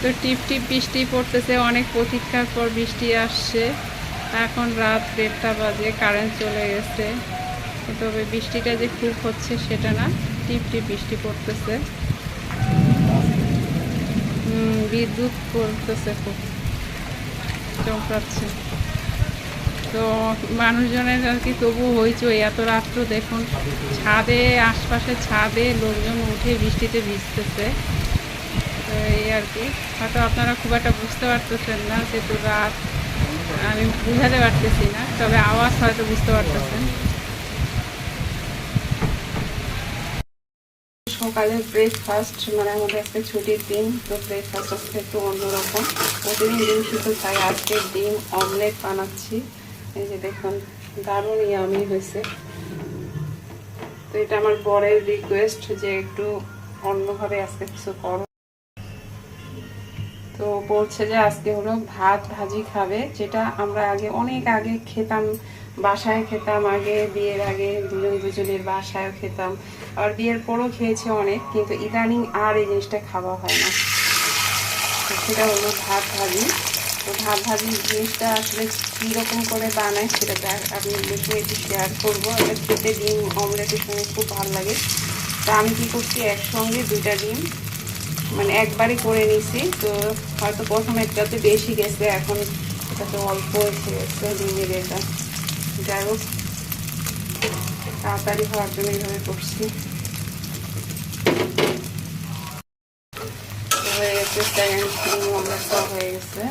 তো টিপ টিপ বৃষ্টি পড়তেছে, অনেক প্রতীক্ষার পর বৃষ্টি আসছে। এখন রাত 1:30 বাজে, কারেন্ট চলে গেছে। তবে বৃষ্টিটা যে খুব হচ্ছে সেটা না, টিপ টিপ বৃষ্টি পড়তেছে। বিদ্যুৎ পড়তেছে, খুব চমকাচ্ছে। তো মানুষজনের আর কি তবু হইচই, এত রাত্র দেখুন ছাদে, আশপাশে ছাদে লোকজন উঠে বৃষ্টিতে ভিজতেছে। তো এই আর কি, হয়তো আপনারা খুব একটা বুঝতে পারতেছেন না, যেহেতু রাত, আমি বুঝাতে পারতেছি না, তবে আওয়াজ হয়তো বুঝতে পারতেছেন। সকালের ব্রেকফাস্ট, মানে আমাদের আজকে ছুটির দিন, তো ব্রেকফাস্ট আজকে একটু অন্যরকম। প্রতিদিন ডিম সিদ্ধ খাই, আজকে ডিম অমলেট বানাচ্ছি। এই যে দেখুন, দারুণ ইয়ামি হয়েছে। তো এটা আমার বরের রিকোয়েস্ট যে একটু অন্যভাবে আজকে কিছু করো। তো বলছে যে আজকে হলো ভাত ভাজি খাবে, যেটা আমরা আগে অনেক আগে খেতাম, বাসায় খেতাম, আগে বিয়ের আগে দুজনের বাসায় খেতাম, আর বিয়ের পরও খেয়েছে অনেক, কিন্তু ইদানিং আর এই জিনিসটা খাওয়া হয় না। সেটা হলো ভাত ভাজি। তো ভাত ভাজি জিনিসটা আসলে কীরকম করে বানায় সেটা আমি দেখে একটু শেয়ার করবো। এটা খেতে ডিম অমলেটের সঙ্গে খুব ভালো লাগে। তা আমি কী করছি, একসঙ্গে 2টা ডিম মানে একবারই করে নিছি। তো হয়তো প্রথম একটাতে বেশি গেছে, এখন এটাতে অল্প এসে গেছে ডিমের। এটা যাই হোক, তাড়াতাড়ি হওয়ার জন্য এইভাবে করছি। হয়ে গেছে, সেকেন্ড ডিম অমলেটটা হয়ে গেছে।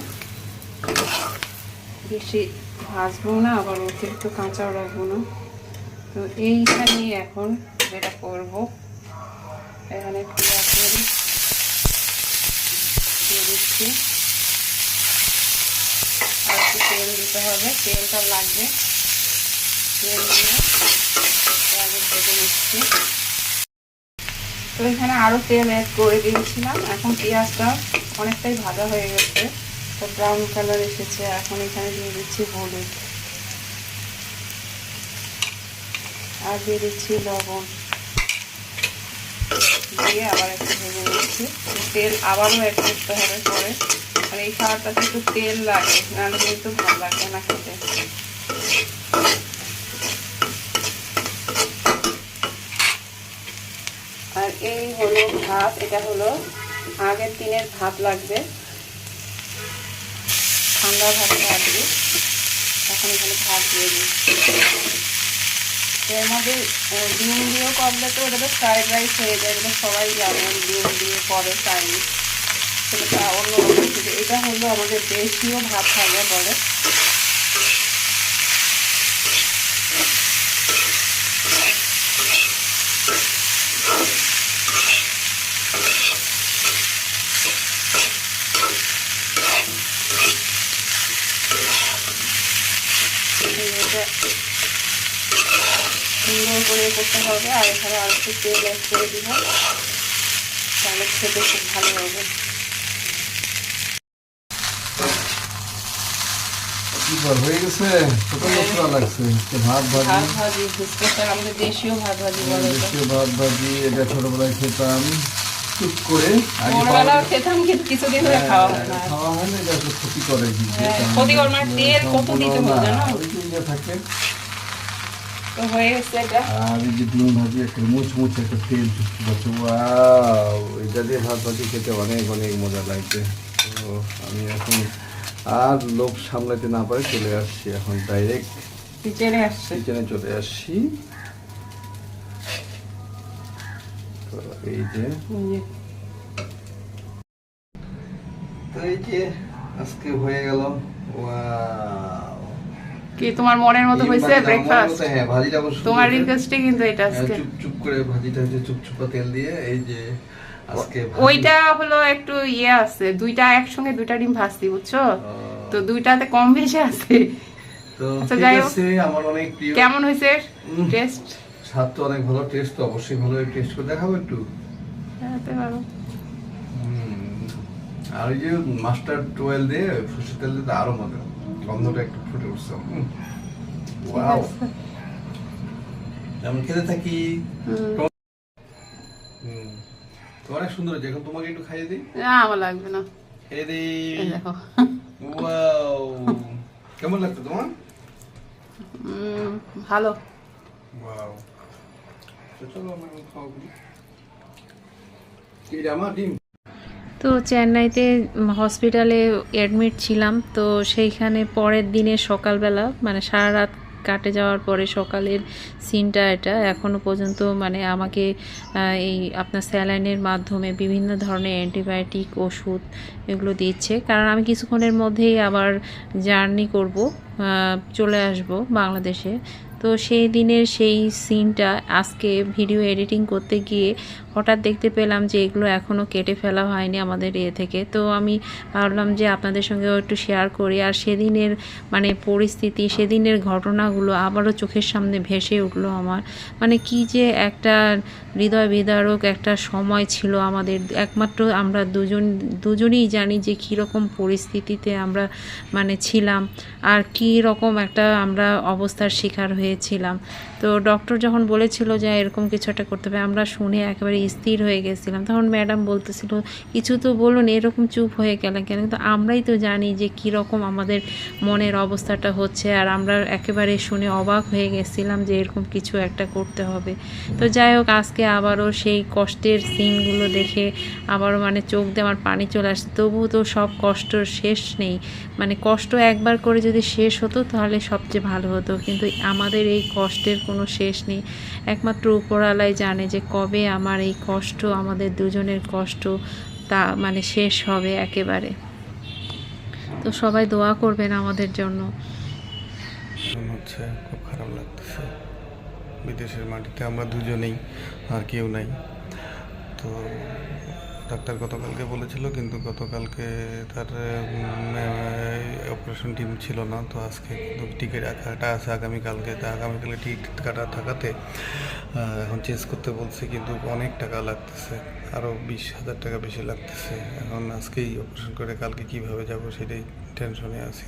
বেশি ভাজবো না, আবার অতিরিক্ত কাঁচাও রাখবো না। তো এইখানে এখন যেটা করবো, এখানে পেঁয়াজ দিয়ে দিচ্ছি, আর একটু তেল দিতে হবে, তেলটা লাগবে। তেল দিয়ে পেঁয়াজের ভেজে নিচ্ছি। তো এখানে আরও তেল অ্যাড করে দিয়েছিলাম। এখন পেঁয়াজটা অনেকটাই ভাজা হয়ে গেছে, তো ব্রাউন কালার এসেছে। এখন এখানে দিয়ে দিচ্ছি হলুদ, আর দিয়ে দিচ্ছি লবণ, দিয়ে আবার একটু ভেজে নিচ্ছি। তেল আবারও অ্যাড করতে হবে পরে, আর এই খাবারটাতে একটু তেল লাগে, নাহলে কিন্তু ভালো লাগবে না খেতে। আর এই হলো ভাত, এটা হলো আগের দিনের ভাত, লাগবে ঠান্ডা ভাতটা আসবে। এখন এখানে ভাত দিয়ে দিচ্ছি। এর মধ্যে ডিম দিয়েও করলে তো ওটা তো ফ্রাইড রাইস হয়ে যায়, এটা সবাই জানেন, ডিম দিয়ে করে চাইনিজ, সেটা অন্যরকম। কিন্তু এটা হলো আমাদের দেশীয় ভাত খাবে বলে। সুন্দর করে করতে হবে, আর এখানে আর একটু তেল অ্যাড করে দিব, তাহলে খেতে খুব ভালো হবে। হয়ে গেছে, ভাত ভাজি, আমাদের দেশীয় ভাত ভাজি বলে। দেশীয় ভাত ভাজি, এটা ছোটবেলায় খেতাম টুক করে, খেতাম, কিন্তু কিছুদিন ধরে খাওয়া হয় না। খাওয়া হয় না, এটা ক্ষতি করে। ক্ষতিকর মানে তেল কত দিতে হয় জানো? থাকে। তো হয়ে গেছে এটা। আর এই যে ডিম ভাজি, একটা মুচমুচ একটা তেল চুক্তি করছে, ওয়াও! এটা দিয়ে ভাত ভাজি খেতে অনেক অনেক মজা লাগবে। তো আমি এখন আর লোক সামলাতে না পারে চলে আসছি, এখন ডাইরেক্ট কিচেনে চলে আসছি। তো এই যে আজকে হয়ে গেল। ওয়াও! কি তোমার মনের মতো হয়েছে ব্রেকফাস্ট? হ্যাঁ, ভাজিটা তোমার রিকোয়েস্টে কিন্তু এটা আজকে চুপ করে ভাজিটা হচ্ছে চুপচুপা তেল দিয়ে। এই যে আজকে ওইটা হলো একটু ইয়ে আছে, দুইটা একসঙ্গে 2টা ডিম ভাজছি, বুঝছো? তো 2টাতে কম বেশি আছে। তো আচ্ছা, ঠিক যাই হোক, আছে, আমার অনেক প্রিয়। কেমন হয়েছে টেস্ট? স্বাদ তো অনেক ভালো, টেস্ট তো অবশ্যই ভালো। টেস্ট করে দেখাবো একটু। আর এই যে মাস্টার্ড অয়েল দিয়ে, সরষের তেল দিয়ে আরো মজা, গন্ধটা একটু ফুটে উঠছে। ওয়াও! আমি খেতে থাকি। অনেক সুন্দর হয়েছে। এখন তোমাকে একটু খাইয়ে দিই। না, আমার লাগবে না। হেরে এই দেখো ওয়াও কেমন লাগতো তোমার? ভালো। ওয়াও তো চলো আমরা খাবো কি আমার ডিম। তো চেন্নাইতে হসপিটালে অ্যাডমিট ছিলাম, তো সেইখানে পরের দিনে সকালবেলা মানে সারা রাত কাটে যাওয়ার পরে সকালের সিনটা এটা এখনও পর্যন্ত মানে আমাকে এই আপনার স্যালাইনের মাধ্যমে বিভিন্ন ধরনের অ্যান্টিবায়োটিক ওষুধ এগুলো দিচ্ছে, কারণ আমি কিছুক্ষণের মধ্যেই আবার জার্নি করব, চলে আসব বাংলাদেশে। তো সেই দিনের সেই সিনটা আজকে ভিডিও এডিটিং করতে গিয়ে হঠাৎ দেখতে পেলাম যে এগুলো এখনও কেটে ফেলা হয়নি আমাদের থেকে। তো আমি ভাবলাম যে আপনাদের সঙ্গেও একটু শেয়ার করি। আর সেদিনের মানে পরিস্থিতি, সেদিনের ঘটনাগুলো আবারও চোখের সামনে ভেসে উঠলো আমার। মানে কি যে একটা হৃদয় বিদারক একটা সময় ছিল আমাদের, একমাত্র আমরা দুজনেই জানি যে কীরকম পরিস্থিতিতে আমরা মানে ছিলাম আর কী রকম একটা আমরা অবস্থার শিকার হয়েছিলাম। তো ডক্টর যখন বলেছিল যে এরকম কিছু একটা করতে হবে, আমরা শুনে একেবারে স্থির হয়ে গেছিলাম। তখন ম্যাডাম বলতেছিল কিছু তো বলুন, এরকম চুপ হয়ে গেলেন কেন? কিন্তু আমরাই তো জানি যে কীরকম আমাদের মনের অবস্থাটা হচ্ছে, আর আমরা একেবারে শুনে অবাক হয়ে গেছিলাম যে এরকম কিছু একটা করতে হবে। তো যাই হোক, আজকে আবারও সেই কষ্টের সিনগুলো দেখে আবারও মানে চোখ দিয়ে আমার পানি চলে আসছে। তবুও তো সব কষ্টর শেষ নেই, মানে কষ্ট একবার করে যদি শেষ হতো তাহলে সবচেয়ে ভালো হতো, কিন্তু আমাদের এই কষ্টের কোনো শেষ নেই। একমাত্র উপরওয়ালাই জানে যে কবে আমার এই কষ্ট, আমাদের দুজনের কষ্ট তা মানে শেষ হবে একেবারে। তো সবাই দোয়া করবেন আমাদের জন্য। হচ্ছে খুব খারাপ লাগতেছে, বিদেশের মাটিতে আমরা দুজনেই, আর কেউ নাই। তো ডাক্তার গতকালকে বলেছিল, কিন্তু গতকালকে তার অপারেশন টিম ছিল না। তো আজকে কিন্তু টিকিট কাটা আছে আগামীকালকে। তা আগামীকালকে টিকিট কাটা থাকাতে এখন চেঞ্জ করতে বলছে, কিন্তু অনেক টাকা লাগতেছে, আরও 20,000 টাকা বেশি লাগতেছে। এখন আজকেই অপারেশন করে কালকে কিভাবে যাব সেটাই টেনশনে আছি,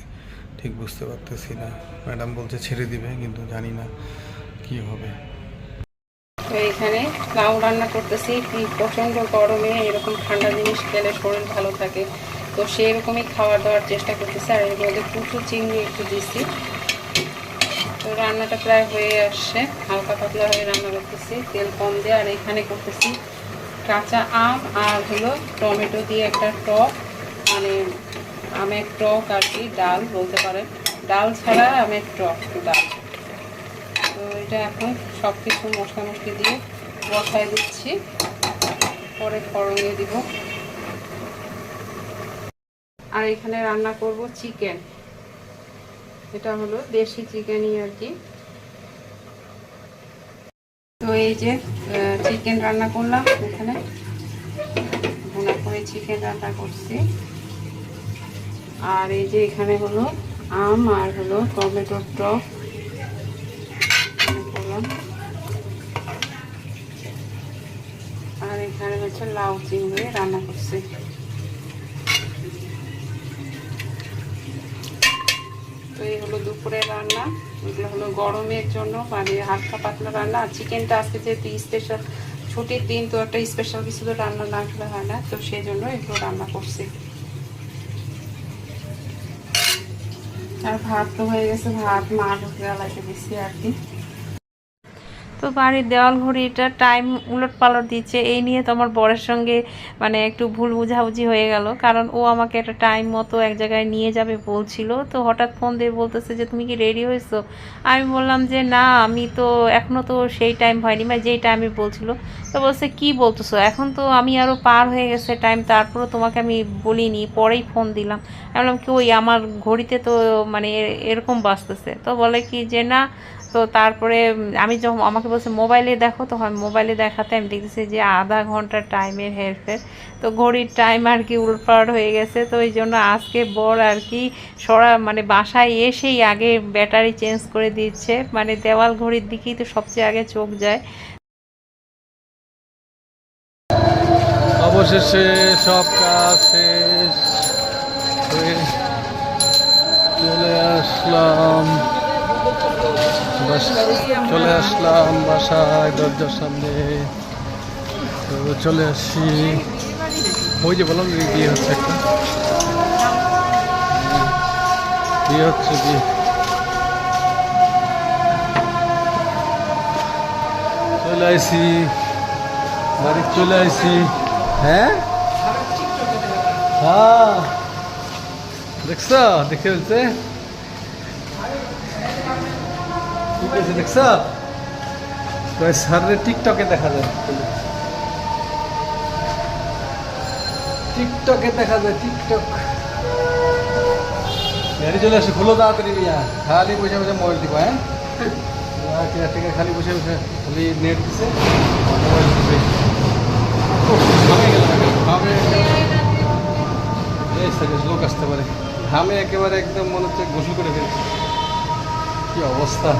ঠিক বুঝতে পারতেছি না। ম্যাডাম বলছে ছেড়ে দিবে, কিন্তু জানি না কি হবে। তো এখানে লাউ রান্না করতেছি। প্রচণ্ড গরমে এরকম ঠান্ডা জিনিস খেলে শরীর ভালো থাকে, তো সেই রকমই খাওয়া দাওয়ার চেষ্টা করতেছি। আর এর মধ্যে প্রচুর চিংড়ি একটু দিচ্ছি। তো রান্নাটা প্রায় হয়ে আসছে, হালকা পাতলা হয়ে রান্না করতেছি তেল কম দিয়ে। আর এখানে করতেছি কাঁচা আম আর হলো টমেটো দিয়ে একটা টক, মানে আমের টক আর কি, ডাল বলতে পারেন, ডাল ছাড়া আমের টক ডাল। তো এটা এখন সব কিছু মশলা মশলি দিয়ে বসায় দিচ্ছি, পরে ফড়ঙে দিব। আর এখানে রান্না করব চিকেন, এটা হলো দেশি চিকেনই আর কি। তো এই যে চিকেন রান্না করলাম, এখানে ভুনা করে চিকেন রান্না করছি। আর এই যে এখানে হলো আম আর হলো টমেটোর টক করলাম। আর এখানে হচ্ছে লাউ চিংড়ি রান্না করছি। তো এই হলো দুপুরের রান্না। এগুলো হলো গরমের জন্য মানে হালকা পাতলা রান্না। আর চিকেনটা আজকে যেহেতু স্পেশাল ছুটির দিন, তো একটা স্পেশাল কিছু তো রান্না না করলে হয় না, তো সেই জন্য এগুলো রান্না করছি। আর ভাত তো হয়ে গেছে, ভাত মা ঢুকে লাইতে দিচ্ছি আর কি। তো বাড়ির দেওয়াল ঘড়িটা টাইম উলট পালট দিচ্ছে, এই নিয়ে তো আমার বরের সঙ্গে মানে একটু ভুল বুঝাবুঝি হয়ে গেল। কারণ ও আমাকে একটা টাইম মতো এক জায়গায় নিয়ে যাবে বলছিল, তো হঠাৎ ফোন দিয়ে বলতেছে যে তুমি কি রেডি হয়েছো? আমি বললাম যে না, আমি তো এখনও তো সেই টাইম হয়নি, মানে যেই টাইমে বলছিল। তো বলছে কি বলতেছো, এখন তো আমি আরও পার হয়ে গেছে টাইম, তারপরও তোমাকে আমি বলিনি, পরেই ফোন দিলাম। আমি বললাম কি ওই আমার ঘড়িতে তো মানে এরকম বাজতেছে। তো বলে কি যে না। তো তারপরে আমি যখন আমাকে বলছে মোবাইলে দেখো, তখন মোবাইলে দেখাতে আমি দেখতেছি যে আধা ঘন্টা টাইমের হেরফের। তো ঘড়ির টাইম আর কি উলটপালট হয়ে গেছে। তো এই জন্য আজকে বর আর কি মানে বাসায় এসেই আগে ব্যাটারি চেঞ্জ করে দিচ্ছে, মানে দেওয়াল ঘড়ির দিকেই তো সবচেয়ে আগে চোখ যায়। অবশেষে সব কাজ শেষ হয়ে চলে আসলাম বাসায়, দরজার সামনে। তো চলে আসি, ওই যে বললাম বিয়ে হচ্ছে একটা। কি হচ্ছে কি? চলে আইসি, বাড়ি চলে আইসি। হ্যাঁ হ্যাঁ, দেখছ দেখে বলছে কি বলছে দেখছ, স্যারের টিকটকে দেখা যায়, টিকটকে দেখা যায়, টিকটক। গাড়ি চলে আসে, খোলো তাড়াতাড়ি মিয়া, খালি বসে বসে মোবাইল দিব। হ্যাঁ ঠিক আছে, খালি বসে বসে খালি নেট দিছে, মোবাইল দিবে। ঘামে গেল, ঘামে এই সাইডে লোক আসতে পারে, ঘামে একেবারে একদম মনে হচ্ছে গোসল করে ফেলছে। কি অবস্থা!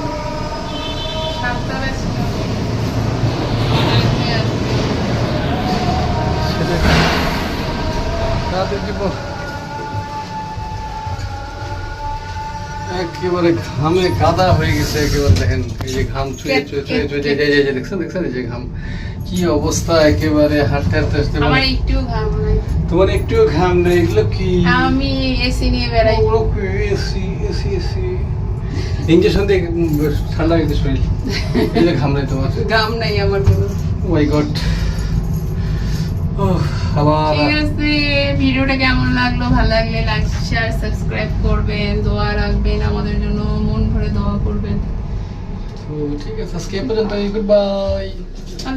একেবারে ঘামে কাদা হয়ে গেছে, একেবারে দেখেন এই যে ঘাম চুয়ে চুয়ে চুয়ে চুয়ে দেখছেন দেখছেন এই যে ঘাম, কি অবস্থা! একেবারে হাঁটতে হাঁটতে আসতে আমার একটু ঘাম নাই, তোমার একটুও ঘাম নেই, এগুলো কি? আমি এসি নিয়ে বেড়াই। এসি এসি এসি ইঞ্জেকশন দিয়ে ঠান্ডা হয়ে গেছে শরীর, এই যে ঘাম নেই তোমার। ঘাম নাই আমার কোনো। মাই গড। আবার ঠিক আছে, ভিডিওটা কেমন লাগলো? ভালো লাগলে লাইক শেয়ার সাবস্ক্রাইব করবেন, দোয়া রাখবেন আমাদের জন্য, মন ভরে দোয়া করবেন। তো ঠিক আছে, আজকে এ পর্যন্ত, গুড বাই।